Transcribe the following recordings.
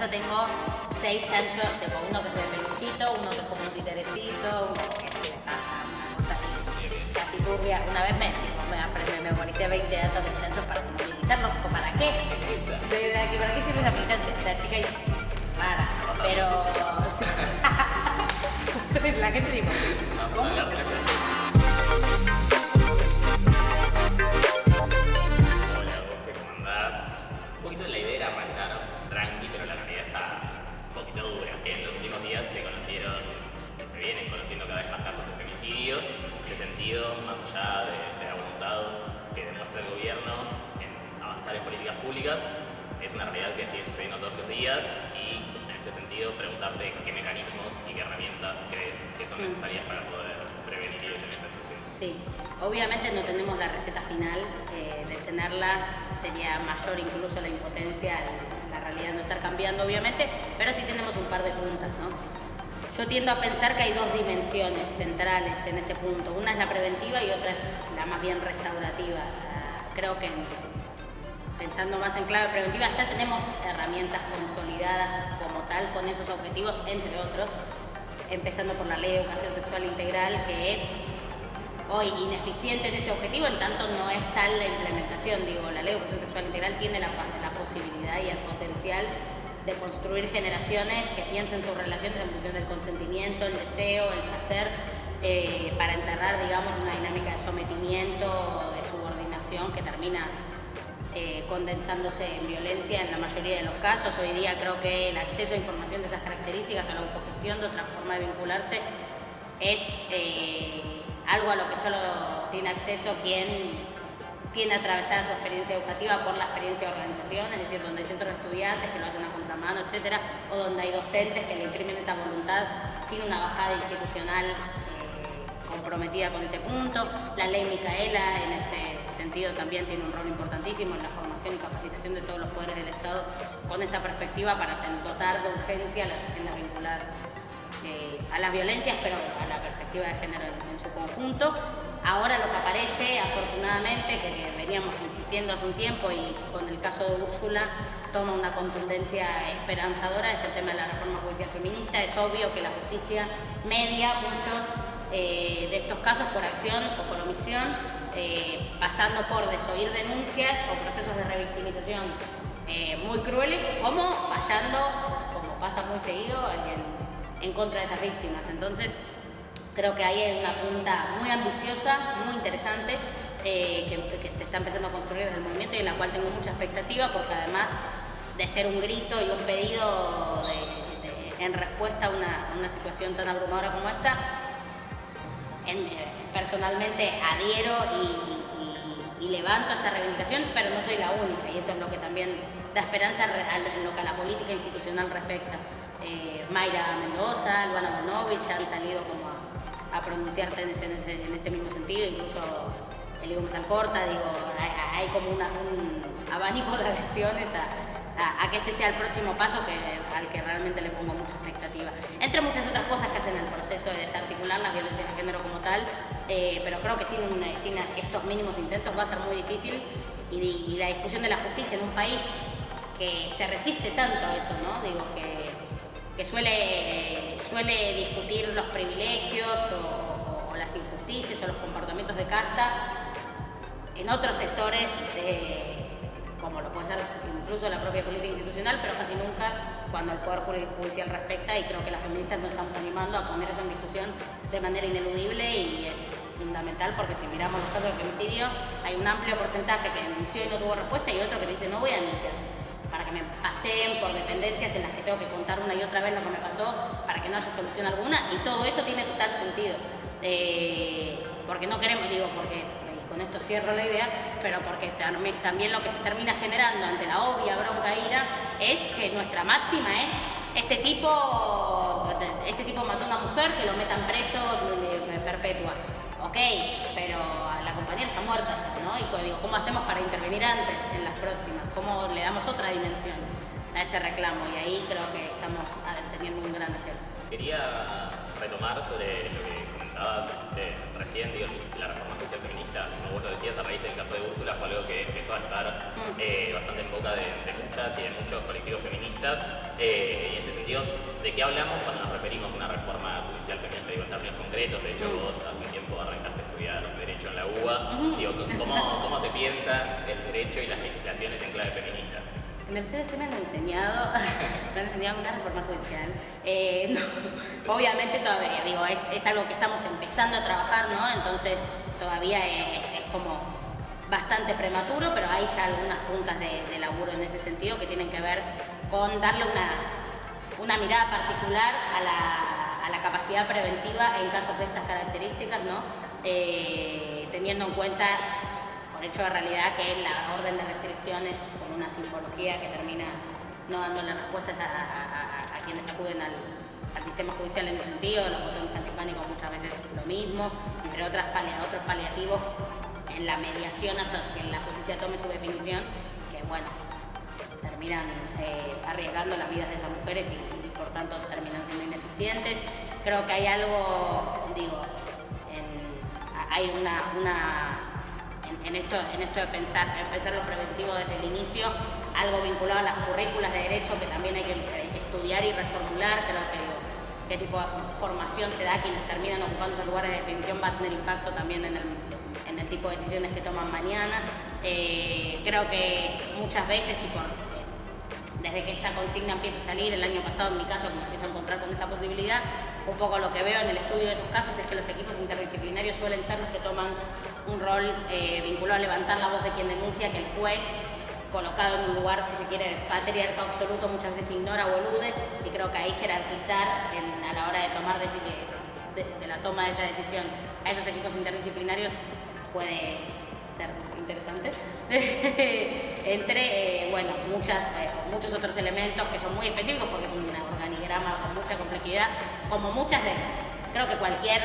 casa tengo 6 chanchos, tengo uno que es de peluchito, uno que es como un titerecito, uno que le pasa una cosa casi turbia. Una vez me memoricé 20 datos de chanchos para militarlos, ¿para qué? ¿Para qué sirve esa militancia? La chica es rara, pero... la gente dijo, ¿cómo? Hola, Gofe, ¿cómo andás? Un poquito la idea era arrancar tranqui, pero la realidad está un poquito dura. En los últimos días se vienen conociendo cada vez más casos de femicidios. En ese sentido, más allá de la voluntad que demuestra el gobierno en avanzar en políticas públicas, es una realidad que sigue sucediendo todos los días y en este sentido preguntarte qué mecanismos y qué herramientas crees que son necesarias para poder prevenir y detener esta situación. Sí, obviamente no tenemos la receta final, de tenerla sería mayor incluso la impotencia, la realidad no estar cambiando obviamente, pero sí tenemos un par de puntas, ¿no? Yo tiendo a pensar que hay dos dimensiones centrales en este punto, una es la preventiva y otra es la más bien restaurativa. Creo que pensando más en clave preventiva ya tenemos herramientas consolidadas como tal con esos objetivos, entre otros, empezando por la Ley de Educación Sexual Integral, que es hoy ineficiente en ese objetivo, en tanto no es tal la implementación. Digo, la Ley de Educación Sexual Integral tiene la posibilidad y el potencial de construir generaciones que piensen sus relaciones en función del consentimiento, el deseo, el placer, para enterrar, digamos, una dinámica de sometimiento, de subordinación que termina condensándose en violencia en la mayoría de los casos. Hoy día creo que el acceso a información de esas características, a la autogestión de otra forma de vincularse, es algo a lo que solo tiene acceso quien tiene atravesada su experiencia educativa por la experiencia de organización, es decir, donde hay centros de estudiantes que lo hacen a contramano, etcétera, o donde hay docentes que le imprimen esa voluntad sin una bajada institucional comprometida con ese punto. La ley Micaela en este sentido también tiene un rol importantísimo en la formación y capacitación de todos los poderes del Estado con esta perspectiva para dotar de urgencia a las agendas vinculadas a las violencias, pero a la perspectiva de género en su conjunto. Ahora lo que aparece, afortunadamente, que veníamos insistiendo hace un tiempo y con el caso de Úrsula toma una contundencia esperanzadora, es el tema de la reforma judicial feminista. Es obvio que la justicia media muchos de estos casos por acción o por omisión, pasando por desoír denuncias o procesos de revictimización muy crueles, como fallando, como pasa muy seguido, en contra de esas víctimas. Entonces, creo que ahí hay una punta muy ambiciosa, muy interesante, que se está empezando a construir desde el movimiento y en la cual tengo mucha expectativa, porque además de ser un grito y un pedido en respuesta a una situación tan abrumadora como esta, personalmente adhiero y levanto esta reivindicación, pero no soy la única, y eso es lo que también da esperanza en lo que a la política institucional respecta. Mayra Mendoza, Luana Bonovich han salido como a pronunciarse en este mismo sentido, incluso Eli Gómez Alcorta. Digo, hay como un abanico de adhesiones a que este sea el próximo paso al que realmente le pongo mucha expectativa. Entre muchas otras cosas que hacen el proceso de desarticular las violencias de género como tal, pero creo que sin estos mínimos intentos va a ser muy difícil, y la discusión de la justicia en un país que se resiste tanto a eso, ¿no? Digo, que suele discutir los privilegios o las injusticias o los comportamientos de casta en otros sectores, como lo puede ser incluso la propia política institucional, pero casi nunca cuando el Poder Judicial respecta, y creo que las feministas nos estamos animando a poner eso en discusión de manera ineludible, y es fundamental, porque si miramos los casos de femicidio, hay un amplio porcentaje que denunció y no tuvo respuesta, y otro que dice no voy a denunciar, para que me paseen por dependencias en las que tengo que contar una y otra vez lo que me pasó, para que no haya solución alguna, y todo eso tiene total sentido. Porque no queremos, porque con esto cierro la idea, pero porque también lo que se termina generando ante la obvia bronca e ira es que nuestra máxima es este tipo mató a una mujer, que lo metan preso perpetua. Ok, pero la compañera está muerta ya, ¿no? Y digo, ¿cómo hacemos para intervenir antes en las próximas? ¿Cómo le damos otra dimensión a ese reclamo? Y ahí creo que estamos teniendo un gran acierto. Quería retomar sobre lo que comentabas recién, digo, la reforma judicial feminista, como vos lo decías, a raíz del caso de Úrsula, fue algo que empezó a estar bastante en boca de muchas y de muchos colectivos feministas. Y en este sentido, ¿de qué hablamos cuando nos referimos a una reforma judicial feminista? Digo, en términos concretos, de hecho vos hace un tiempo arrancaste a estudiar Derecho en la UBA. Digo, ¿cómo se piensa el derecho y las legislaciones en clave feminista? En el CBC me han enseñado una reforma judicial. No, obviamente todavía, digo, es algo que estamos empezando a trabajar, ¿no? Entonces todavía es como bastante prematuro, pero hay ya algunas puntas de laburo en ese sentido que tienen que ver con darle una mirada particular a la capacidad preventiva en casos de estas características, ¿no? Teniendo en cuenta, por hecho de realidad, que la orden de restricciones con una simbología que termina no dándole respuestas a quienes acuden al sistema judicial en ese sentido, los botones antipánicos muchas veces lo mismo, entre otros paliativos en la mediación hasta que la justicia tome su definición, que bueno, terminan arriesgando las vidas de esas mujeres y por tanto terminan siendo ineficientes. Creo que hay algo, digo, hay en esto de pensar lo preventivo desde el inicio, algo vinculado a las currículas de derecho que también hay que estudiar y reformular. Creo que qué tipo de formación se da a quienes terminan ocupando esos lugares de definición va a tener impacto también en el tipo de decisiones que toman mañana. Creo que muchas veces desde que esta consigna empieza a salir, el año pasado en mi caso me empiezo a encontrar con esta posibilidad, un poco lo que veo en el estudio de esos casos es que los equipos interdisciplinarios suelen ser los que toman un rol vinculado a levantar la voz de quien denuncia, que el juez, colocado en un lugar, si se quiere, patriarca absoluto, muchas veces ignora o elude, y creo que ahí jerarquizar a la hora de tomar de la toma de esa decisión a esos equipos interdisciplinarios puede ser interesante. Entre muchos otros elementos que son muy específicos porque es un organigrama con mucha complejidad, como creo que cualquier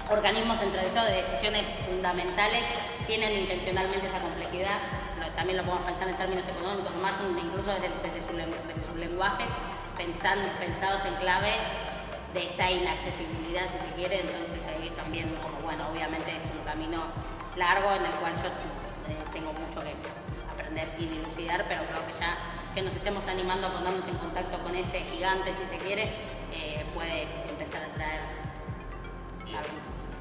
organismo centralizado de decisiones fundamentales tienen intencionalmente esa complejidad. También lo podemos pensar en términos económicos, más incluso desde sus lenguajes, pensados en clave de esa inaccesibilidad, si se quiere. Entonces ahí también, obviamente es un camino largo en el cual yo tengo mucho que aprender y dilucidar, pero creo que ya que nos estemos animando a ponernos en contacto con ese gigante, si se quiere, puede empezar a traer algunas cosas.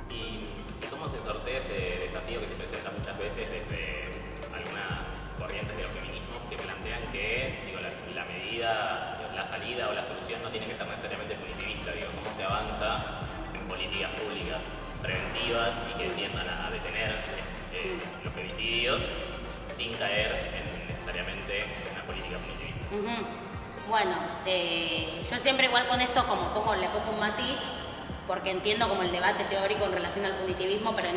¿Y cómo se sortea ese desafío que se presenta muchas veces desde algunas corrientes de los feminismos que plantean que la medida, la salida o la solución no tiene que ser necesariamente punitivista? ¿Cómo se avanza en políticas públicas preventivas y que tiendan a detener los femicidios sin caer en necesariamente una política punitivista? Bueno, yo siempre igual con esto le pongo un matiz, porque entiendo como el debate teórico en relación al punitivismo, pero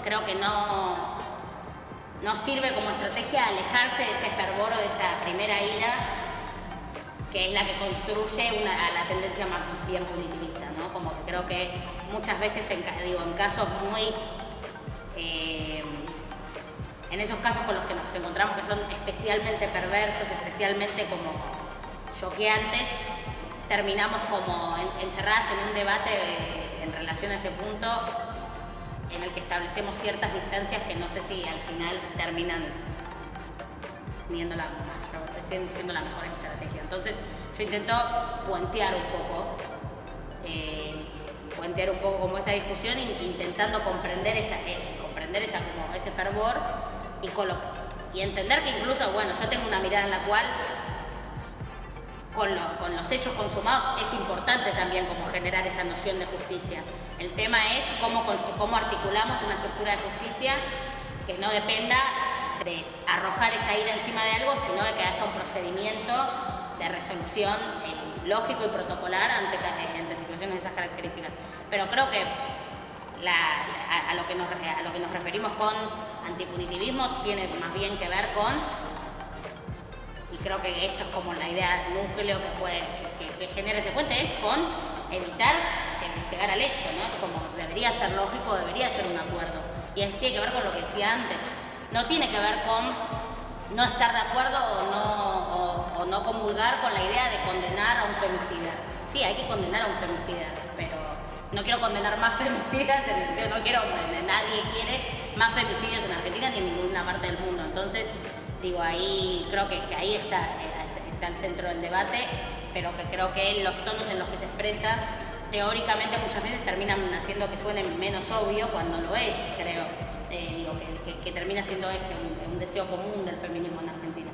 creo que no sirve como estrategia alejarse de ese fervor o de esa primera ira, que es la que construye a la tendencia más bien punitivista, ¿no? Como que creo que muchas veces, en casos muy... en esos casos con los que nos encontramos que son especialmente perversos, especialmente como choqueantes, terminamos como encerradas en un debate en relación a ese punto en el que establecemos ciertas distancias que no sé si al final terminan siendo la mejor estrategia. Entonces yo intento puentear un poco como esa discusión, intentando comprender como ese fervor y entender que incluso, yo tengo una mirada en la cual con los hechos consumados es importante también como generar esa noción de justicia. El tema es cómo articulamos una estructura de justicia que no dependa de arrojar esa ira encima de algo, sino de que haya un procedimiento de resolución lógico y protocolar ante situaciones de esas características. Pero creo que a lo que nos referimos con antipunitivismo tiene más bien que ver con, y creo que esto es como la idea núcleo que genera ese puente, es con evitar llegar al hecho, ¿no? Es como debería ser lógico, debería ser un acuerdo. Y tiene que ver con lo que decía antes. No tiene que ver con no estar de acuerdo o no comulgar con la idea de condenar a un femicida. Sí, hay que condenar a un femicida, pero no quiero condenar más femicidas, no quiero, nadie quiere más femicidios en Argentina ni en ninguna parte del mundo. Entonces, digo, ahí creo que ahí está el centro del debate, pero que creo que los tonos en los que se expresa teóricamente muchas veces terminan haciendo que suene menos obvio cuando lo es, creo. Digo, que termina siendo ese un deseo común del feminismo en Argentina.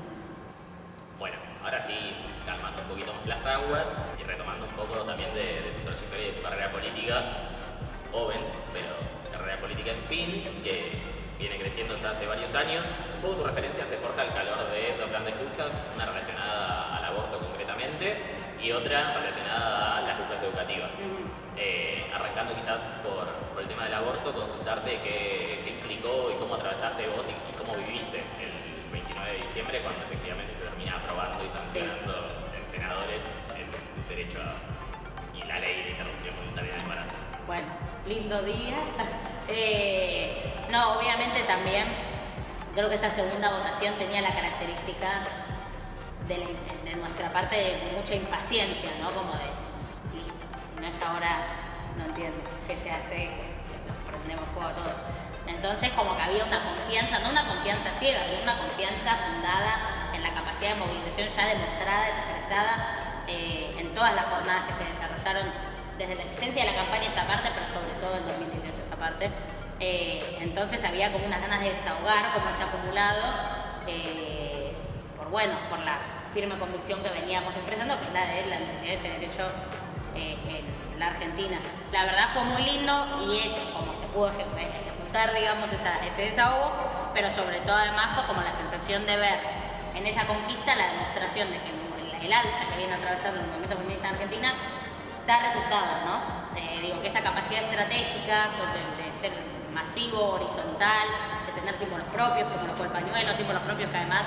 Bueno, ahora sí, calmando un poquito más las aguas y retomando un poco también de tu trayectoria y de tu carrera política, joven, pero carrera política en fin, que viene creciendo ya hace varios años. Un poco tu referencia se forja al calor de dos grandes luchas, una relacionada al aborto concretamente y otra relacionada a las luchas educativas. Arrancando quizás por el tema del aborto, consultarte qué implicó y cómo atravesaste vos y cómo viviste el 29 de diciembre cuando efectivamente se termina aprobando y sancionando en senadores el derecho y la ley de interrupción voluntaria del embarazo. Bueno, lindo día. No, obviamente también creo que esta segunda votación tenía la característica de nuestra parte de mucha impaciencia, ¿no? Como de, listo, si no es ahora, no entiendo qué se hace, nos prendemos fuego a todos. Entonces como que había una confianza, no una confianza ciega, sino una confianza fundada en la capacidad de movilización ya demostrada, expresada en todas las jornadas que se desarrollaron desde la existencia de la campaña esta parte, pero sobre todo en 2018 esta parte. Entonces había como unas ganas de desahogar como ese acumulado por la firme convicción que veníamos expresando, que es la de la necesidad de ese derecho en la Argentina. La verdad fue muy lindo y es como se pudo ejecutar, digamos, ese desahogo, pero sobre todo además fue como la sensación de ver en esa conquista la demostración de que el alza que viene atravesando el movimiento feminista en Argentina da resultados, ¿no? Digo, que esa capacidad estratégica de ser masivo, horizontal, de tener símbolos propios, como lo fue el pañuelo, símbolos propios que además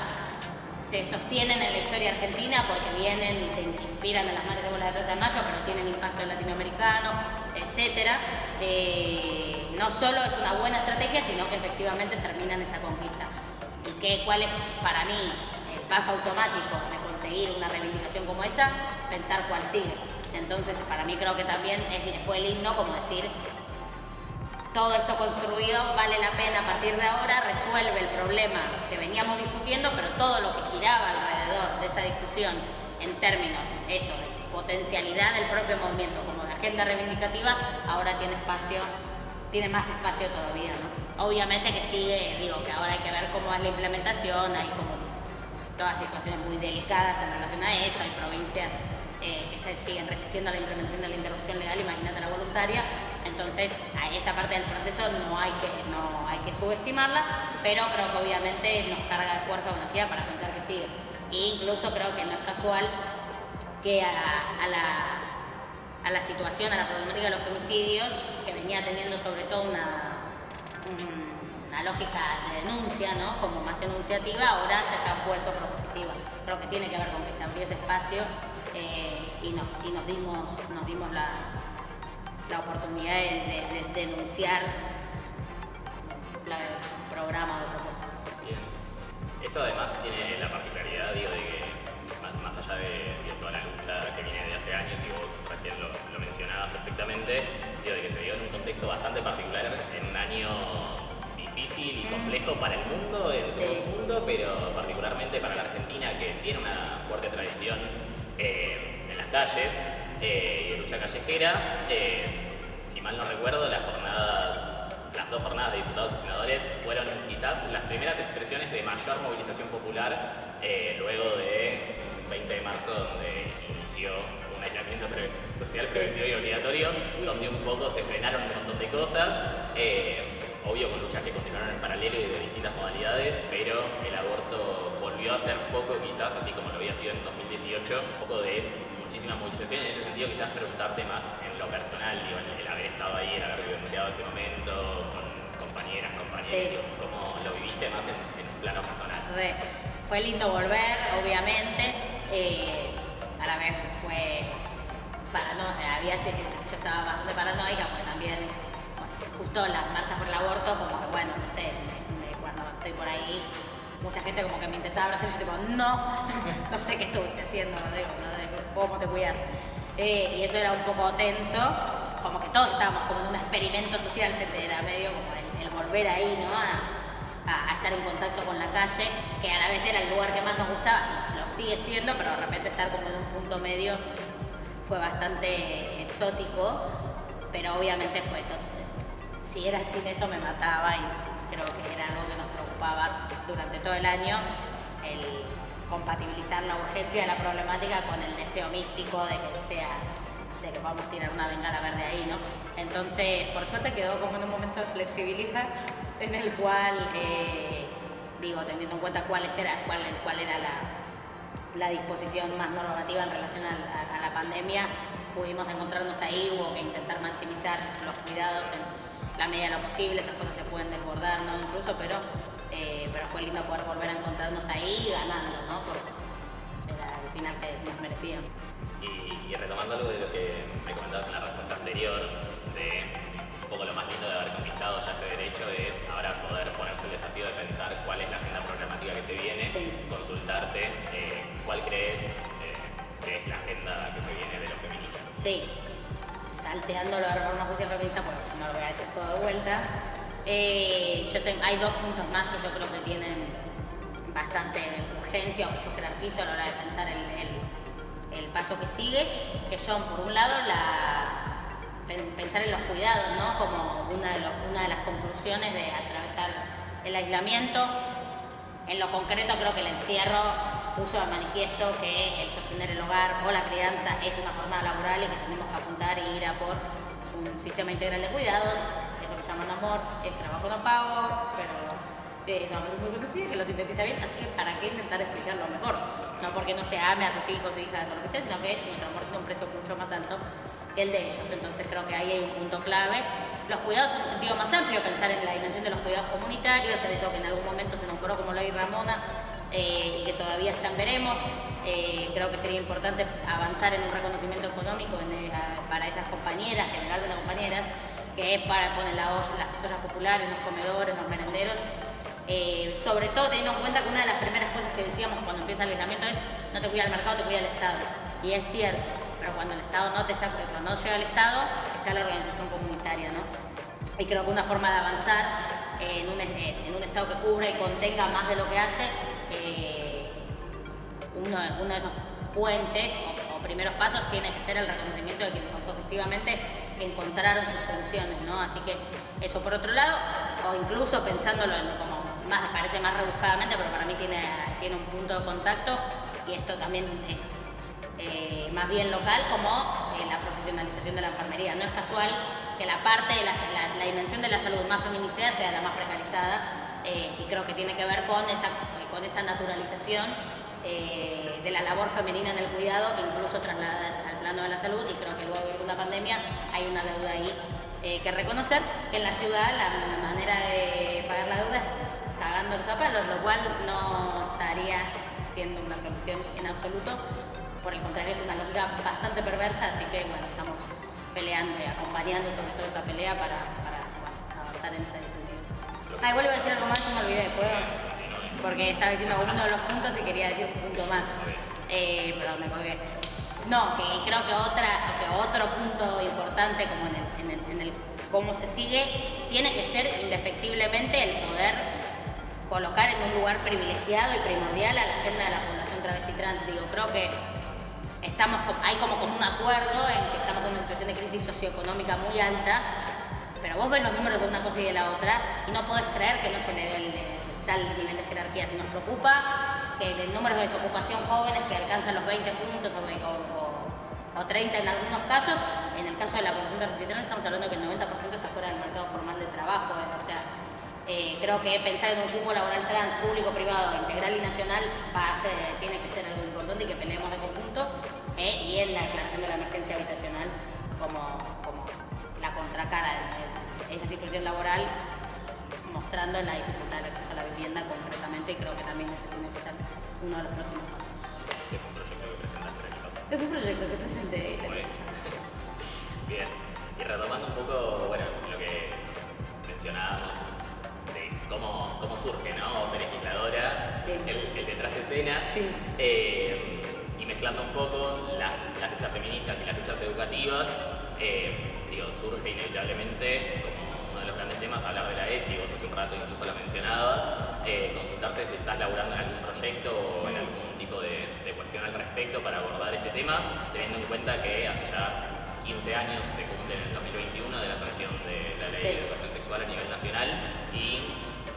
se sostienen en la historia argentina porque vienen y se inspiran en las madres de bola de Plaza de Mayo, pero tienen impacto latinoamericano, etc. No solo es una buena estrategia, sino que efectivamente termina en esta conquista. Y cuál es para mí el paso automático de conseguir una reivindicación como esa, pensar cuál sigue. Entonces para mí creo que también fue lindo como decir, todo esto construido vale la pena a partir de ahora, resuelve el problema que veníamos discutiendo, pero todo lo que giraba alrededor de esa discusión en términos de potencialidad del propio movimiento como de agenda reivindicativa, ahora tiene más espacio todavía, ¿no? Obviamente que sigue, digo, que ahora hay que ver cómo es la implementación, hay como todas situaciones muy delicadas en relación a eso, hay provincias que se siguen resistiendo a la implementación de la interrupción legal, imagínate la voluntaria. Entonces a esa parte del proceso no hay que subestimarla, pero creo que obviamente nos carga de fuerza o energía para pensar que sigue. E incluso creo que no es casual que a la situación, a la problemática de los femicidios, que venía teniendo sobre todo una lógica de denuncia, ¿no? Como más enunciativa, ahora se haya vuelto propositiva. Creo que tiene que ver con que se abrió ese espacio y nos dimos la oportunidad de denunciar el programa de propuesta. Bien. Esto además tiene la particularidad, digo, de que más allá de toda la lucha que viene de hace años, y vos recién lo mencionabas perfectamente, digo, de que se dio en un contexto bastante particular, en un año difícil y complejo para el mundo en su conjunto, pero particularmente para la Argentina, que tiene una fuerte tradición en las calles y de lucha callejera. Si mal no recuerdo, las dos jornadas de diputados y senadores fueron quizás las primeras expresiones de mayor movilización popular luego de 20 de marzo, donde inició un aislamiento social preventivo y obligatorio, donde un poco se frenaron un montón de cosas, obvio con luchas que continuaron en paralelo y de distintas modalidades, pero el aborto volvió a ser foco quizás, así como lo había sido en 2018, un poco de muchísima movilización. En ese sentido quizás preguntarte más en lo personal, digo, el haber estado ahí, el haber vivenciado ese momento con compañeros, digo, ¿cómo lo viviste más en un plano personal? Fue lindo volver, obviamente, a la vez fue paranoia, yo estaba bastante paranoica porque también, justo las marchas por el aborto, como que bueno, no sé, cuando estoy por ahí, mucha gente como que me intentaba abrazar y yo tipo, no sé qué estuviste haciendo, no digo, cómo te cuidas. Y eso era un poco tenso, como que todos estábamos como en un experimento social, era medio como el volver ahí, ¿no? A estar en contacto con la calle, que a la vez era el lugar que más nos gustaba y lo sigue siendo, pero de repente estar como en un punto medio fue bastante exótico, pero obviamente si era sin eso me mataba y creo que era algo que nos preocupaba durante todo el año, el compatibilizar la urgencia de la problemática con el deseo místico de que podamos tirar una bengala verde ahí, ¿no? Entonces, por suerte quedó como en un momento de flexibilidad en el cual, teniendo en cuenta cuál era la disposición más normativa en relación a la pandemia, pudimos encontrarnos ahí, hubo que intentar maximizar los cuidados en la medida de lo posible, esas cosas se pueden desbordar, ¿no? Incluso, pero fue lindo poder volver a encontrarnos ahí ganando, ¿no? Porque era el final que nos merecíamos. Y retomando algo de lo que me comentabas en la respuesta anterior, de un poco lo más lindo de haber conquistado ya este derecho es ahora poder ponerse el desafío de pensar cuál es la agenda programática que se viene, sí. Consultarte cuál crees que es la agenda que se viene de los feminismos. Sí, salteando lo de la reforma justicia feminista, pues no lo voy a decir todo de vuelta. Hay dos puntos más que yo creo que tienen bastante urgencia o que yo jerarquizo a la hora de pensar el paso que sigue, que son, por un lado, pensar en los cuidados, ¿no? Como una de las conclusiones de atravesar el aislamiento. En lo concreto, creo que el encierro puso de manifiesto que el sostener el hogar o la crianza es una jornada laboral y que tenemos que apuntar y ir a por un sistema integral de cuidados. Eso que llaman amor es trabajo no pago, pero es una frase muy conocida que lo sintetiza bien, así que ¿para qué intentar explicarlo mejor? No porque no se ame a sus hijos, hijas o lo que sea, sino que nuestro amor tiene un precio mucho más alto que el de ellos. Entonces creo que ahí hay un punto clave. Los cuidados en un sentido más amplio, pensar en la dimensión de los cuidados comunitarios, en eso que en algún momento se nombró como Ley Ramona y que todavía está en veremos. Creo que sería importante avanzar en un reconocimiento económico para esas compañeras, generalmente compañeras, que es para poner las ollas populares, los comedores, los merenderos. Sobre todo teniendo en cuenta que una de las primeras cosas que decíamos cuando empieza el aislamiento es no te cuida el mercado, te cuida el Estado. Y es cierto, pero cuando el Estado cuando no llega al Estado, está la organización comunitaria, ¿no? Y creo que una forma de avanzar en un Estado que cubra y contenga más de lo que hace, uno de esos puentes o primeros pasos tiene que ser el reconocimiento de quienes autogestivamente encontraron sus soluciones, ¿no? Así que eso por otro lado, o incluso pensándolo parece más rebuscadamente, pero para mí tiene un punto de contacto, y esto también es más bien local, como la profesionalización de la enfermería. No es casual que la parte de la dimensión de la salud más feminizada sea la más precarizada, y creo que tiene que ver con esa naturalización de la labor femenina en el cuidado, incluso trasladadas al plano de la salud, y creo que luego de una pandemia hay una deuda ahí que reconocer, que en la ciudad la manera de pagar la deuda es cagándolos a palos, lo cual no estaría siendo una solución en absoluto. Por el contrario, es una lógica bastante perversa, así que bueno, estamos peleando y acompañando sobre todo esa pelea para avanzar en ese sentido. Vuelvo a decir algo más, no me olvidé, ¿puedo? Porque estaba diciendo uno de los puntos y quería decir un punto más, pero me colgué. No, que creo que otro punto importante como en el cómo se sigue, tiene que ser indefectiblemente el poder colocar en un lugar privilegiado y primordial a la agenda de la población travesti trans. Creo que hay como un acuerdo en que estamos en una situación de crisis socioeconómica muy alta, pero vos ves los números de una cosa y de la otra y no podés creer que no se le dé tal nivel de jerarquía. Si nos preocupa que el número de desocupación jóvenes que alcanzan los 20 puntos o 30 en algunos casos, en el caso de la población travesti trans estamos hablando que el 90% está fuera del mercado formal de trabajo, o sea, creo que pensar en un cupo laboral trans, público, privado, integral y nacional tiene que ser algo importante y que peleemos de conjunto, y en la declaración de la emergencia habitacional como la contracara de esa situación laboral, mostrando la dificultad del acceso a la vivienda concretamente, y creo que también ese tiene que ser uno de los próximos pasos. Es un proyecto que presentaste el año pasado. Es un proyecto que presenté el año pasado. Bien, y retomando un poco, lo que mencionábamos de cómo surge, ¿no? Vos legisladora, sí. el detrás de escena, sí. Y mezclando un poco las luchas feministas y las luchas educativas, surge inevitablemente como uno de los grandes temas hablar de la ESI, vos hace un rato incluso la mencionabas, consultarte si estás laburando en algún proyecto o en algún tipo de cuestión al respecto para abordar este tema, teniendo en cuenta que hace ya 15 años se cumple en el 2021 de la sanción de la ley de educación sexual a nivel nacional y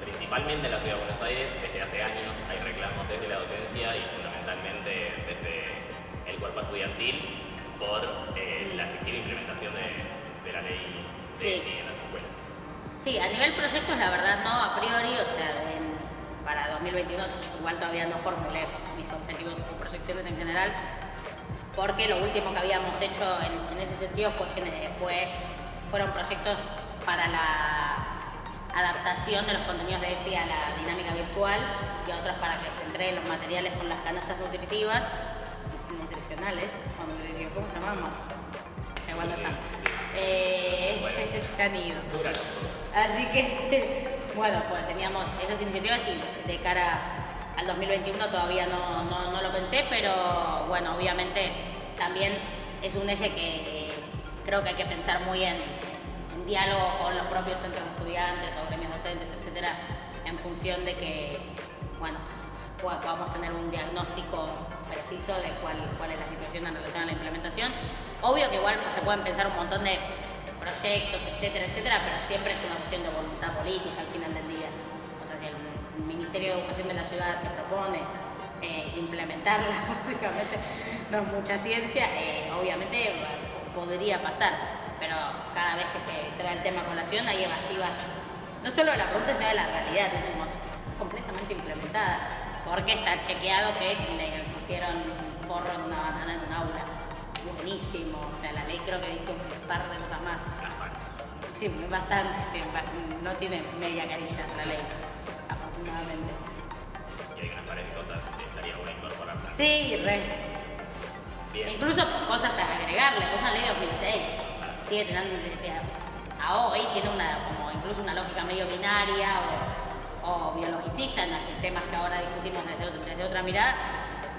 principalmente en la Ciudad de Buenos Aires desde hace años hay reclamos desde la docencia y fundamentalmente desde el cuerpo estudiantil por la efectiva implementación de la ley de ESI en las escuelas. Sí, a nivel proyectos la verdad no a priori, o sea, para 2021 igual todavía no formulé mis objetivos o proyecciones en general, porque lo último que habíamos hecho en ese sentido fueron proyectos para la adaptación de los contenidos de ESI a la dinámica virtual y otros para que se entreguen los materiales con las canastas nutricionales, ¿cómo se llaman? Igual no están. Se han ido. Así que, bueno, pues teníamos esas iniciativas y de cara al 2021 todavía no lo pensé, pero bueno, obviamente también es un eje que creo que hay que pensar muy en diálogo con los propios centros de estudiantes o gremios docentes, etcétera, en función de que, bueno, podamos tener un diagnóstico preciso de cuál es la situación en relación a la implementación. Obvio que igual pues, se pueden pensar un montón de proyectos, etcétera, pero siempre es una cuestión de voluntad política al final del día. O sea, si el Ministerio de Educación de la ciudad se propone implementarla, básicamente no es mucha ciencia, obviamente podría pasar, pero cada vez que se trae el tema a colación hay evasivas, no solo de la pregunta, sino de la realidad, decimos, completamente implementada, porque está chequeado que le pusieron forro en una banana en un aula. Buenísimo, o sea, la ley creo que dice un par de cosas más. Sí, bastante, sí, no tiene media carilla la ley, afortunadamente. Y hay unas pares de cosas que estaría bueno incorporar. Sí, Bien. Incluso cosas a agregarle, pues una ley de 2006. Sigue teniendo, a hoy tiene incluso una lógica medio binaria o biologicista en los temas que ahora discutimos desde otra mirada,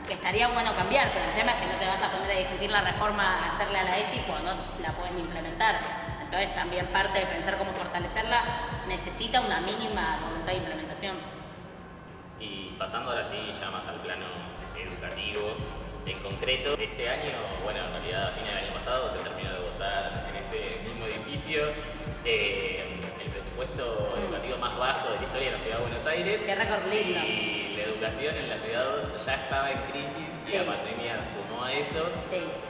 que estaría bueno cambiar, pero el tema es que no te vas a poner a discutir la reforma, a hacerle a la ESI cuando no la pueden implementar. Entonces también parte de pensar cómo fortalecerla necesita una mínima voluntad de implementación. Y pasando ahora sí ya más al plano educativo, en concreto, este año, bueno, en realidad a fines del año pasado se terminó de votar en este mismo edificio el presupuesto educativo más bajo de la historia de la Ciudad de Buenos Aires. Qué récord lindo. Y la educación en la ciudad ya estaba en crisis y la pandemia sumó a eso.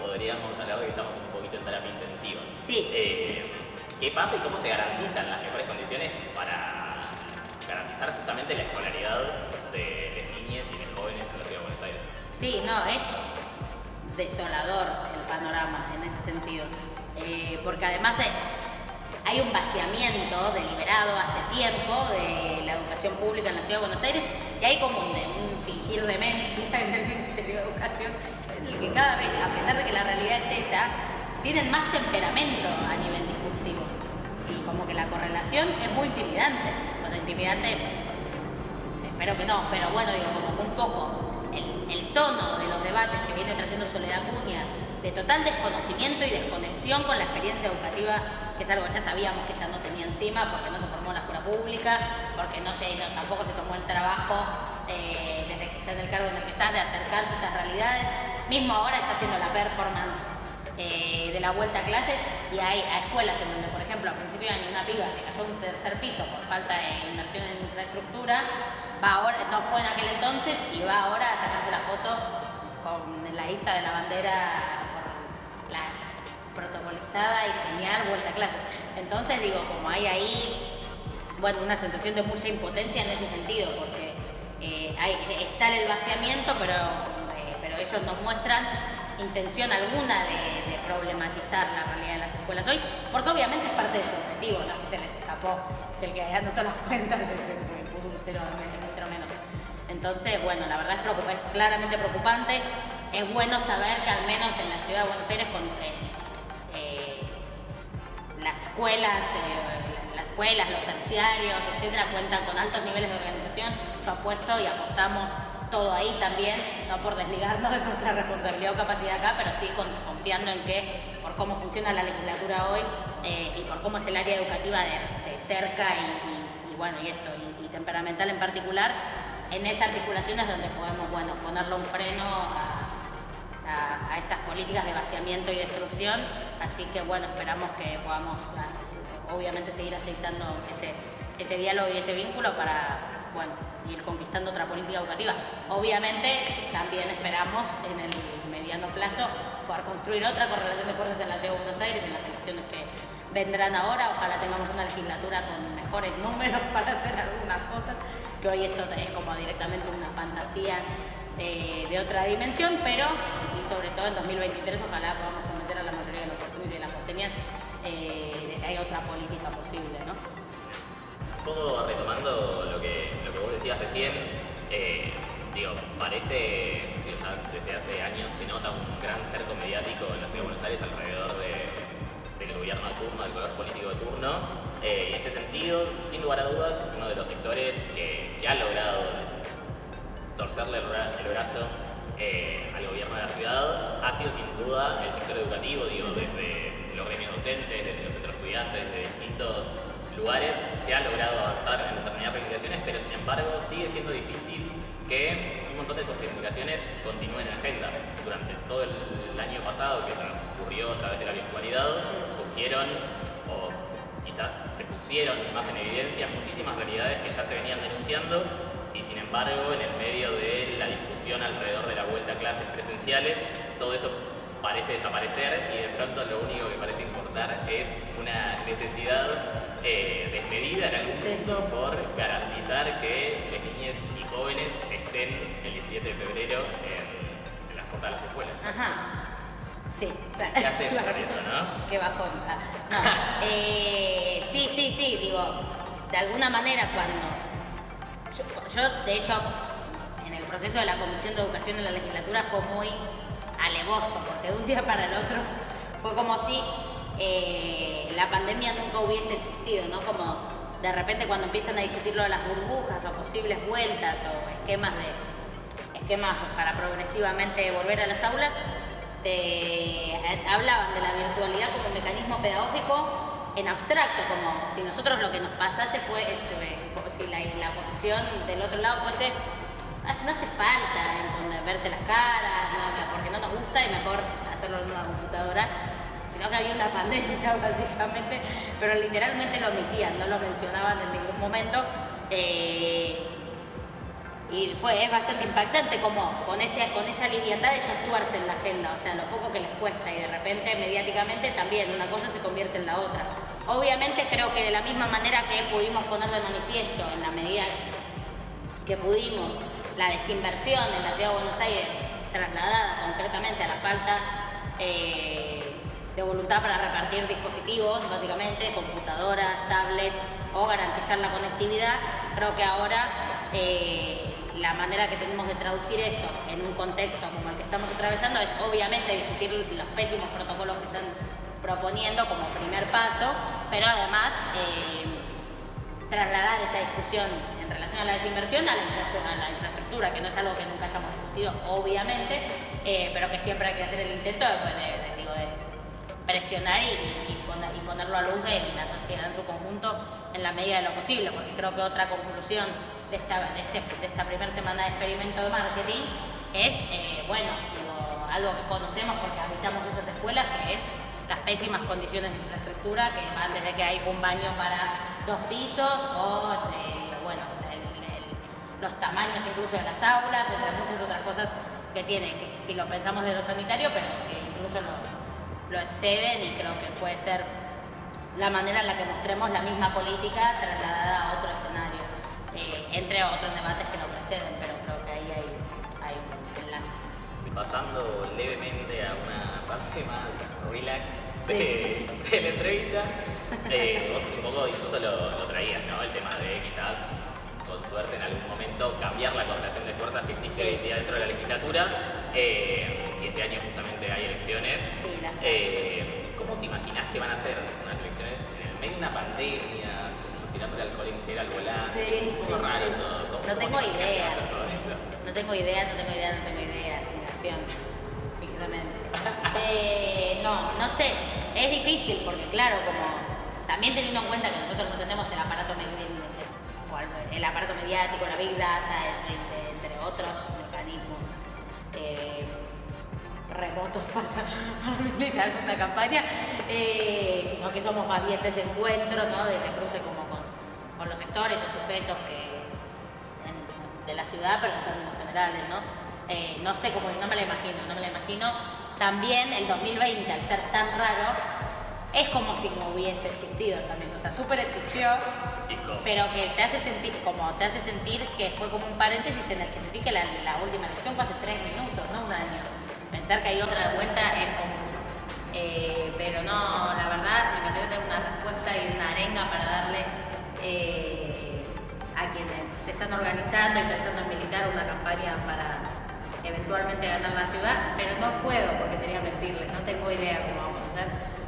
Podríamos hablar de que estamos un poquito en terapia intensiva. ¿Qué pasa y cómo se garantizan las mejores condiciones para garantizar justamente la escolaridad de niñas y de jóvenes en la Ciudad de Buenos Aires? Sí, no, es desolador el panorama en ese sentido, porque además hay un vaciamiento deliberado hace tiempo de la educación pública en la Ciudad de Buenos Aires y hay como un fingir demencia en el Ministerio de Educación, en el que cada vez, a pesar de que la realidad es esa, tienen más temperamento a nivel discursivo y como que la correlación es muy intimidante, o sea, intimidante, espero que no, pero bueno, digo, como que un poco el tono de los debates que viene trayendo Soledad Cunha, de total desconocimiento y desconexión con la experiencia educativa, que es algo que ya sabíamos que ella no tenía encima, porque no se formó en la escuela pública, porque tampoco se tomó el trabajo desde que está en el cargo en el que está, de acercarse a esas realidades. Mismo ahora está haciendo la performance de la vuelta a clases y hay escuelas en donde, por ejemplo, a principio de año una piba se cayó un tercer piso por falta de inversión en infraestructura, va ahora, no fue en aquel entonces y va ahora a sacarse la foto con la isa de la bandera por la protocolizada y genial vuelta a clases. Entonces digo, como hay ahí, bueno, una sensación de mucha impotencia en ese sentido, porque está el vaciamiento, pero ellos no muestran intención alguna de problematizar la realidad de las escuelas hoy, porque obviamente es parte de su objetivo, no es que se les escapó, que el que anotó las cuentas puso un cero menos. Entonces, bueno, la verdad es claramente preocupante. Es bueno saber que al menos en la Ciudad de Buenos Aires con las escuelas, los terciarios, etcétera, cuentan con altos niveles de organización. Yo apuesto y apostamos todo ahí también, no por desligarnos de nuestra responsabilidad o capacidad acá, pero sí confiando en que por cómo funciona la legislatura hoy y por cómo es el área educativa de terca y temperamental en particular, en esa articulación es donde podemos ponerle un freno a estas políticas de vaciamiento y destrucción. Así que esperamos que podamos obviamente seguir aceitando ese diálogo y ese vínculo para ir conquistando otra política educativa. Obviamente también esperamos en el mediano plazo poder construir otra correlación de fuerzas en la Ciudad de Buenos Aires, en las elecciones que vendrán ahora. Ojalá tengamos una legislatura con mejores números para hacer algunas cosas, que hoy esto es como directamente una fantasía de otra dimensión, pero y sobre todo en 2023 ojalá podamos convencer a la mayoría de los porteños y de las porteñas de que hay otra política posible, ¿no? Un poco retomando lo que vos decías recién, parece que ya desde hace años se nota un gran cerco mediático en la Ciudad de Buenos Aires alrededor del gobierno de turno, del color político de turno. En este sentido, sin lugar a dudas, uno de los sectores que ha logrado torcerle el brazo al gobierno de la ciudad ha sido sin duda el sector educativo, desde los gremios docentes, desde los centros estudiantes, desde distintos lugares se ha logrado avanzar en determinadas reivindicaciones, pero sin embargo sigue siendo difícil que un montón de esas reivindicaciones continúen en agenda. Durante todo el año pasado que transcurrió a través de la virtualidad, surgieron o quizás se pusieron más en evidencia muchísimas realidades que ya se venían denunciando y sin embargo en el medio de la discusión alrededor de la vuelta a clases presenciales, todo eso parece desaparecer y de pronto lo único que parece importar es una necesidad desmedida en algún punto por garantizar que las niñas y jóvenes estén el 17 de febrero en las puertas de las escuelas. Ajá. Sí. ¿Qué haces con eso, no? Qué bajón. No. Sí, de alguna manera cuando yo de hecho en el proceso de la Comisión de Educación en la legislatura fue muy alevoso, porque de un día para el otro fue como si la pandemia nunca hubiese existido, ¿no? Como de repente cuando empiezan a discutir lo de las burbujas o posibles vueltas o esquemas para progresivamente volver a las aulas, hablaban de la virtualidad como mecanismo pedagógico en abstracto, como si nosotros lo que nos pasase como si la posición del otro lado fuese no hace falta verse las caras, porque no nos gusta y mejor hacerlo en una computadora, sino que había una pandemia básicamente, pero literalmente lo omitían, no lo mencionaban en ningún momento. Y es bastante impactante como con esa liviandad de ya actuarse en la agenda, o sea, lo poco que les cuesta y de repente mediáticamente también una cosa se convierte en la otra. Obviamente creo que de la misma manera que pudimos poner de manifiesto en la medida que pudimos la desinversión en la Ciudad de Buenos Aires trasladada concretamente a la falta de voluntad para repartir dispositivos, básicamente computadoras, tablets o garantizar la conectividad, creo que ahora la manera que tenemos de traducir eso en un contexto como el que estamos atravesando es obviamente discutir los pésimos protocolos que están proponiendo como primer paso, pero además trasladar esa discusión en relación a la desinversión a la infraestructura, que no es algo que nunca hayamos discutido, obviamente, pero que siempre hay que hacer el intento de presionar y ponerlo a luz en la sociedad en su conjunto en la medida de lo posible, porque creo que otra conclusión de esta primera semana de experimento de marketing es, algo que conocemos porque habitamos esas escuelas, que es las pésimas condiciones de infraestructura, que van desde que hay un baño para 2 pisos o los tamaños incluso de las aulas, entre muchas otras cosas que tiene, que si lo pensamos de lo sanitario, pero que incluso lo exceden, y creo que puede ser la manera en la que mostremos la misma política trasladada a otro escenario, entre otros debates que lo preceden, pero creo que ahí hay un enlace. Pasando levemente a una parte más relax de la entrevista, vos un poco incluso lo traías, ¿no? El tema de quizás, con suerte en algún momento, cambiar la correlación de fuerzas que existe hoy en día dentro de la legislatura, y este año justamente hay elecciones. ¿Cómo te imaginás que van a ser unas elecciones en el medio de una pandemia, tirándole alcohol en gel al volante? Un poco raro todo. No tengo idea. Todo eso? No tengo idea. Negación. Fíjate, demencia. No sé, es difícil porque claro, como también teniendo en cuenta que nosotros no tenemos el aparato mediático, la Big Data, entre otros mecanismos remotos para militar una campaña, sino que somos más bien de ese encuentro, ¿no? De ese cruce como con los sectores o sujetos de la ciudad, pero en términos generales, ¿no? No sé cómo, no me la imagino. También el 2020, al ser tan raro, es como si no hubiese existido también, o sea, súper existió, pero que te hace sentir que fue como un paréntesis en el que sentí que la última elección fue hace 3 minutos, no un año. Pensar que hay otra vuelta es como... pero no, la verdad, me encantaría tener una respuesta y una arenga para darle a quienes se están organizando y pensando en militar una campaña para eventualmente ganar la ciudad, pero no puedo porque sería mentirles, no tengo idea cómo vamos a hacer.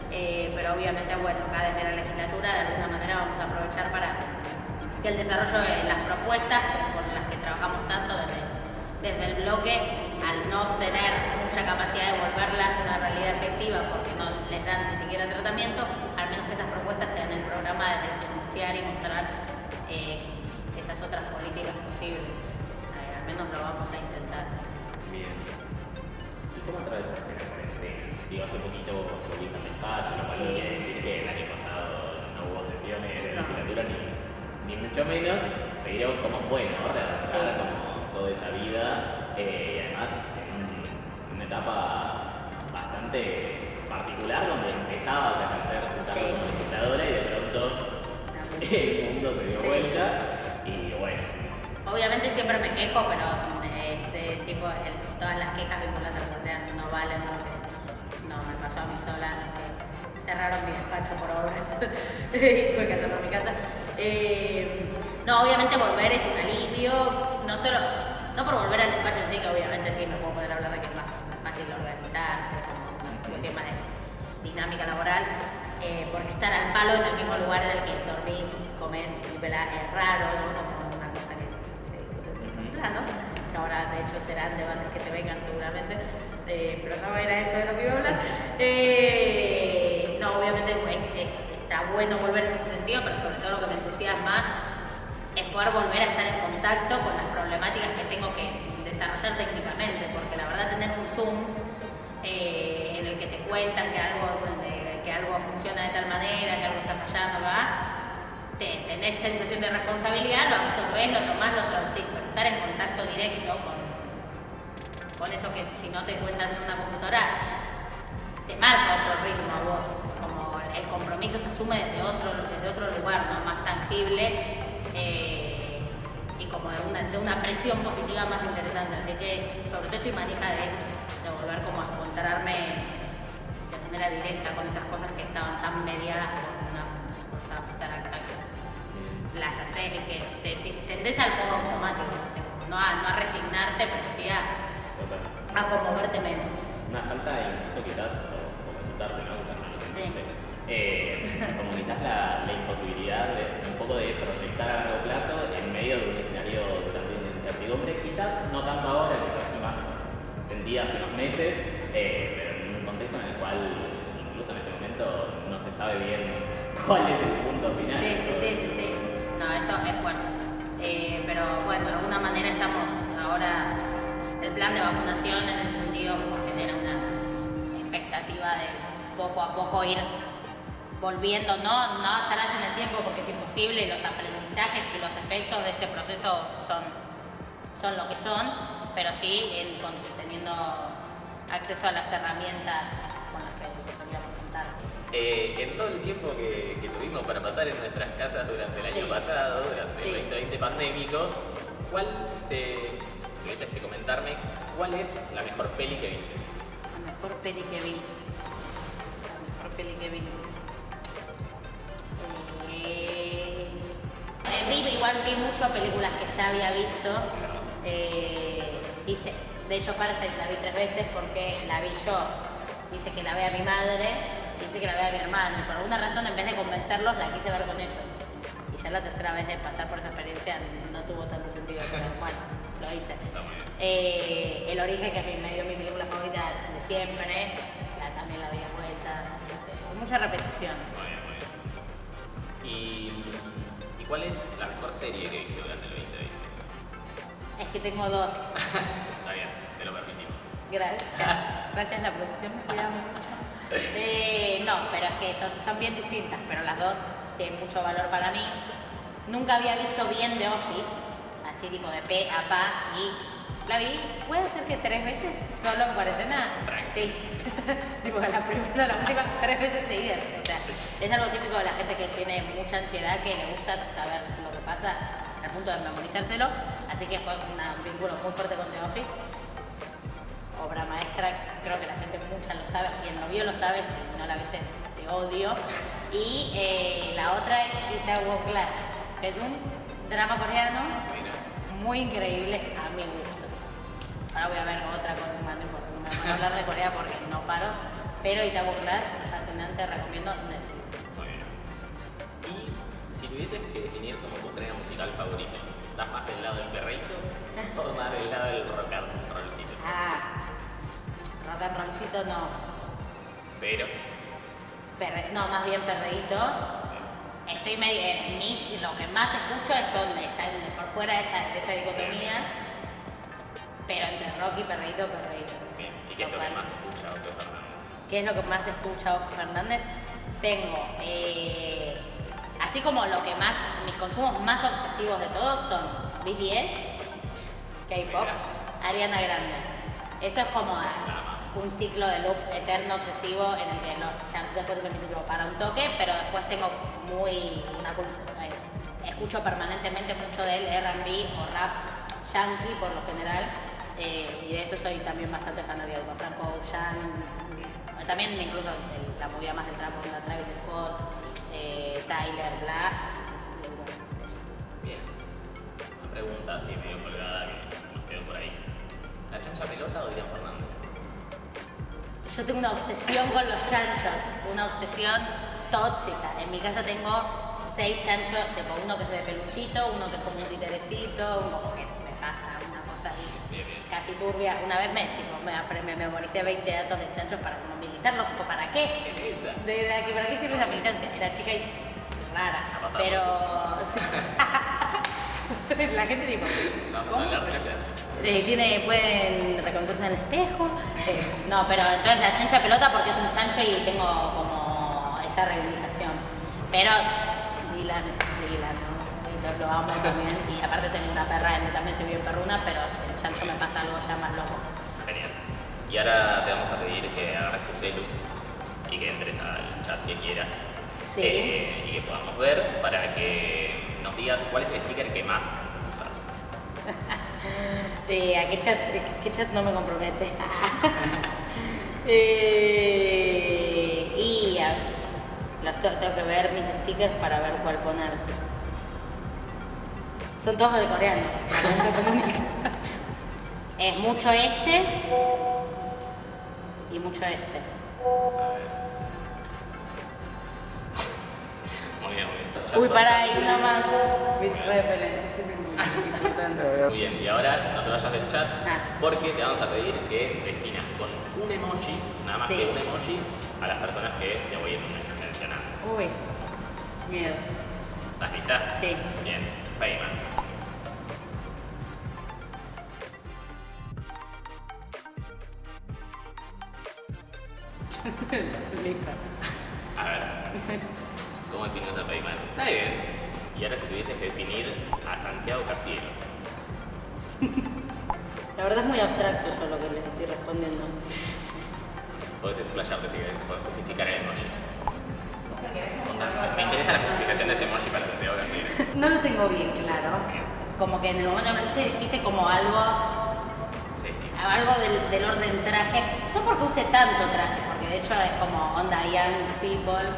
Pero obviamente, bueno, acá desde la legislatura de alguna manera vamos a aprovechar para que el desarrollo de las propuestas con las que trabajamos tanto desde el bloque, al no tener mucha capacidad de volverlas una realidad efectiva porque no les dan ni siquiera tratamiento, al menos que esas propuestas sean el programa desde el que anunciar y mostrar esas otras políticas posibles. Al menos lo vamos a intentar. Bien. ¿Y cómo atravesaste la cuarentena? Digo, hace poquito volviste al despacho, lo cual no quiere decir que el año pasado no hubo sesiones de legislatura ni mucho menos, pero cómo fue, ¿no? Readaptar como toda esa vida, y además en una etapa bastante particular donde empezabas a ejercer tu cargo como legisladora y de pronto el mundo se dio vuelta y bueno. Obviamente siempre me quejo, pero todas las quejas vinculadas a la cuarentena no valen porque no me pasó a mí sola, no es que cerraron mi despacho por obra y tuve que hacerlo en mi casa. No, obviamente volver es un alivio, no por volver al despacho en sí, que obviamente sí me puedo poder hablar de que es más fácil organizarse, como el tema de dinámica laboral, porque estar al palo en el mismo lugar en el que dormís, comés y pelás es raro, ¿no? Como una cosa que se discute en plano, que ahora de hecho serán debates que te vengan seguramente, pero no era eso de lo que iba a hablar. No, obviamente está bueno volver en ese sentido, pero sobre todo lo que me entusiasma es poder volver a estar en contacto con las problemáticas que tengo que desarrollar técnicamente, porque la verdad tener un Zoom en el que te cuentan que algo funciona de tal manera, que algo está fallando, tenés sensación de responsabilidad, lo absorbés, lo tomás, lo traducís, pero estar en contacto directo con eso que si no te cuentan en una computadora, te marca otro ritmo a vos, como el compromiso se asume desde otro lugar, ¿no? Más tangible y como de una presión positiva más interesante. Así que sobre todo estoy manija de eso, de volver como a encontrarme de manera directa con esas cosas que estaban tan mediadas por una cosa abstracta que las haces y que te tendés al modo automático, no a resignarte, pero sí a conmoverte menos. Una falta incluso quizás, o consultarte, ¿no? Quizás no lo sentiste. Como quizás la imposibilidad un poco de proyectar a largo plazo en medio de un escenario también de incertidumbre, quizás no tanto ahora, quizás sí más sentida hace unos meses, pero en un contexto en el cual incluso en este momento no se sabe bien cuál es el punto final. Sí. No, eso es fuerte. Pero bueno, de alguna manera estamos ahora, el plan de vacunación en ese sentido como genera una expectativa de poco a poco ir volviendo, no atrás en el tiempo porque es imposible, los aprendizajes y los efectos de este proceso son lo que son, pero sí teniendo acceso a las herramientas con las que solíamos contar. En todo el tiempo que tuvimos para pasar en nuestras casas durante el año pasado, durante el 2020 pandémico, si tuvieses que comentarme, ¿cuál es la mejor peli que viste? La mejor peli que vi. Igual vi muchas películas que ya había visto. De hecho, Parasite la vi 3 veces porque la vi yo. Hice que la vea mi madre, hice que la vea mi hermano. Y por alguna razón, en vez de convencerlos, la quise ver con ellos. Y ya la tercera vez de pasar por esa experiencia no tuvo tanto sentido. Pero bueno, lo hice. Está muy bien. El origen, que es medio mi película favorita de siempre, también la vi de vuelta, no sé, mucha repetición. Muy bien, muy bien. ¿Y cuál es la mejor serie que viste durante el 2020? Es que tengo dos. Está bien, te lo permitimos. Gracias. Gracias, la producción me cuida mucho. No, pero es que son bien distintas, pero las dos tienen mucho valor para mí. Nunca había visto bien The Office, así tipo de pe a pa, y la vi, puede ser que 3 veces solo en cuarentena. Sí. Tipo la primera, la última 3 veces seguidas. O sea, es algo típico de la gente que tiene mucha ansiedad, que le gusta saber lo que pasa al punto de memorizárselo. Así que fue un vínculo muy fuerte con The Office. Obra maestra, creo que la gente mucha lo sabe. Quien lo vio lo sabe, si no la viste te odio. Y la otra es Itaewon Class, que es un drama coreano muy increíble a mi gusto. Ahora voy a ver otra con un mando porque no me van a hablar de Corea porque no paro. Pero Itaewon Class, fascinante, recomiendo Netflix. Muy bien. Y si tuvieses que definir como tu género musical favorito, ¿estás más del lado del perreíto o más del lado del rock and rollcito? Rock and rollcito no. Pero. No, más bien perreíto. Estoy medio. Lo que más escucho son. Está por fuera de esa dicotomía. Pero entre rock y perreíto, perreíto. Bien. ¿Y qué es lo que más escucha Ofe Fernández? ¿Qué es lo que más escucha Ofe Fernández? Tengo. Así como lo que más. Mis consumos más obsesivos de todos son BTS, K-pop, Ariana Grande. Eso es como un ciclo de loop eterno obsesivo en el que los charts de Spotify me dicen para un toque, pero después tengo escucho permanentemente mucho del R&B o rap yankee por lo general, y de eso soy también bastante fanática de Franco Ocean, también incluso la movida más del trap, la Travis Scott, Tyler, bla. Bien. Una pregunta así medio colgada que nos quedó por ahí. ¿La chancha pelota o Adrián Fernández? Yo tengo una obsesión con los chanchos, una obsesión tóxica. En mi casa tengo 6 chanchos, tipo uno que es de peluchito, uno que es como un titerecito, como que me pasa una cosa ahí casi turbia. Una vez me memoricé 20 datos de chanchos para no militarlos, ¿para qué? ¿Para qué sirve esa militancia? Era chica y rara, pero... La gente tipo... Vamos a hablar de la chancha. Pueden reconocerse en el espejo. No, pero entonces la chancha pelota porque es un chancho y tengo como esa reivindicación. Pero Dylan es Dylan, ¿no? Lo amo también. Y aparte tengo una perra, también soy bien perruna, pero el chancho me pasa algo ya más loco. Genial. Y ahora te vamos a pedir que agarres tu celu y que entres al chat que quieras. Sí. Y que podamos ver para que nos digas cuál es el sticker que más usas. ¿A qué chat no me compromete? Tengo que ver mis stickers para ver cuál poner. Son todos de coreanos. Es mucho este y mucho este. Muy bien, muy bien. Uy, para ahí una más. Bitch repellent. Muy bien, y ahora no te vayas del chat porque te vamos a pedir que definas con un emoji, nada más que un emoji, a las personas que te voy a mencionar. Uy, miedo. ¿Estás lista? Sí. Bien, Feynman. Listo. A ver, ¿cómo defines a Feynman? Está bien. Y ahora si pudieses definir a Santiago Cafiero. La verdad es muy abstracto yo lo que les estoy respondiendo. Podés explayarte si querés, podés justificar el emoji. Me interesa la justificación de ese emoji para Santiago Cafiero. No lo tengo bien claro. Como que en el momento que quise como algo del orden traje. No porque use tanto traje, porque de hecho es como onda young people,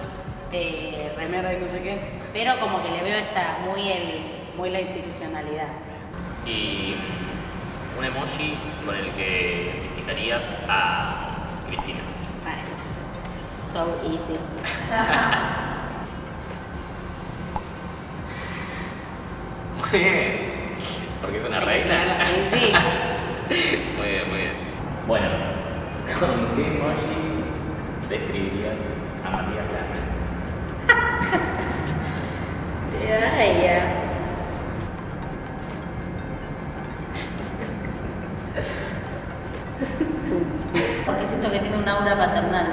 remera y no sé qué. Pero como que le veo muy la institucionalidad. Y un emoji con el que identificarías a Cristina. Eso es so easy. Muy bien. Porque es una reina. Sí, sí. Muy bien, muy bien. Bueno, ¿con qué emoji describirías a Matías Lamas? Ay, ya. Porque siento que tiene un aura paternal.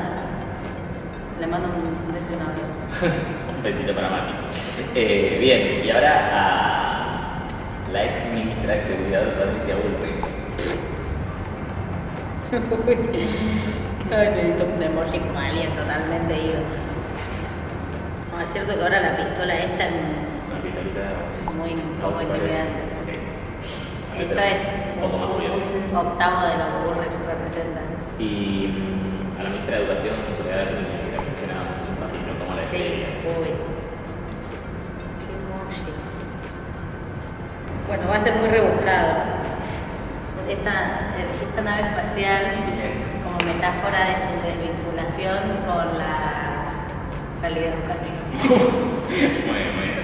Le mando un beso y un abrazo. Un besito para Mati. Bien, y ahora a la ex ministra de Seguridad, Patricia Bullrich. Ay, necesito un emoji como alguien totalmente ido. No, es cierto que ahora la pistola esta es Una pistolita muy poco intimidante. Sí. Esto es un poco más curioso. octavo de lo que Bullrich representa. Y a la ministra de Educación, Soledad Acuña, que la mencionábamos hace un ratito, ¿cómo la Sí, describirías? uy. Qué emoji. Bueno, va a ser muy rebuscado. Esta nave espacial como metáfora de su desvinculación con la calidad educativa. Muy bien, muy bien.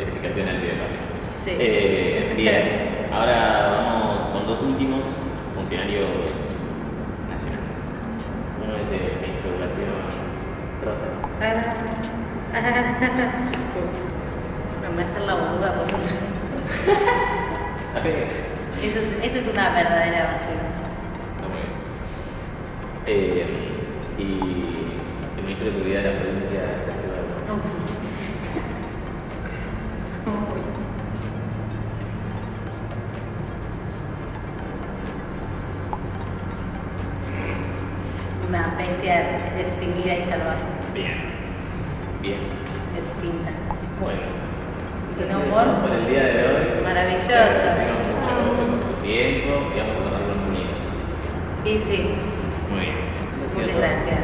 Explicación al video también. Sí. Bien, ahora vamos con dos últimos funcionarios nacionales. Uno es el ministro de Educación, Trota. No me hacer la boluda porque A ver, eso es una verdadera evasión. está muy bien. Y el ministro de Seguridad de la provincia, Sergio Berni. Una bestia extinguida y salvaje. Bien, bien. Extinta. Bueno, ¿Tiene entonces, humor? por el día de hoy. Maravilloso. Agradecemos mucho por tu tiempo y vamos a tomarlo un vino. Y sí, Muy bien. muchas gracias.